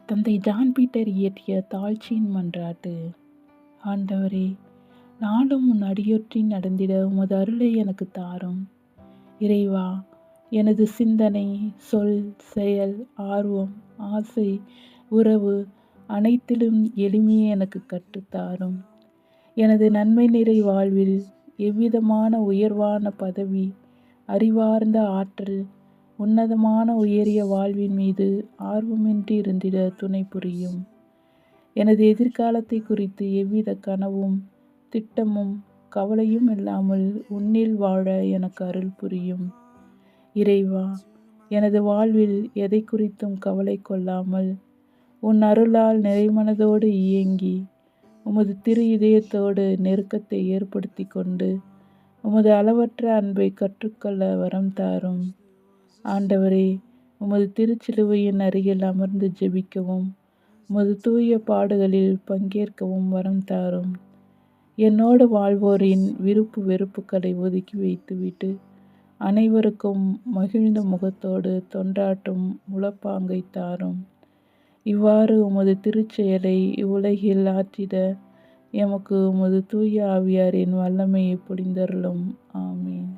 தந்தை John Peter இயற்றிய தாழ்ச்சியின் மன்றாட்டு. ஆண்டவரே, நாளும் உன் அடியொற்றி நடந்திட உமது அருளை எனக்கு தாரும். இறைவா, எனது சிந்தனை, சொல், செயல், ஆர்வம், ஆசை, உறவு அனைத்திலும் எளிமையை எனக்கு கற்றுத்தாரும். எனது நன்மை நிறை வாழ்வில் எவ்விதமான உயர்வான பதவி, அறிவார்ந்த ஆற்றல், உன்னதமான உயரிய வாழ்வின் மீது ஆர்வமின்றி இருந்திட துணை புரியும். எனது எதிர்காலத்தை குறித்து எவ்வித கனவும், திட்டமும், கவலையும் இல்லாமல் உன்னில் வாழ எனக்கு அருள் புரியும். இறைவா, எனது வாழ்வில் எதை குறித்தும் கவலை கொள்ளாமல் உன் அருளால் நிறைமனதோடு இயங்கி உமது திரு இதயத்தோடு நெருக்கத்தை ஏற்படுத்தி கொண்டு உமது அளவற்ற அன்பை கற்றுக்கொள்ள வரம் தாரும். ஆண்டவரே, உமது திருச்சிலுவையின் அருகில் அமர்ந்து ஜெபிக்கவும் உமது தூய பாடுகளில் பங்கேற்கவும் வரம் தாரும். என்னோடு வாழ்வோரின் விருப்பு வெறுப்புகளை ஒதுக்கி வைத்துவிட்டு அனைவருக்கும் மகிழ்ந்த முகத்தோடு தொண்டாற்றும் முழப்பாங்கை தாரும். இவ்வாறு உமது திருச்செயலை இவ்வுலகில் ஆற்றிட எமக்கு உமது தூய ஆவியாரின் வல்லமையை பொழிந்தருளும். ஆமீன்.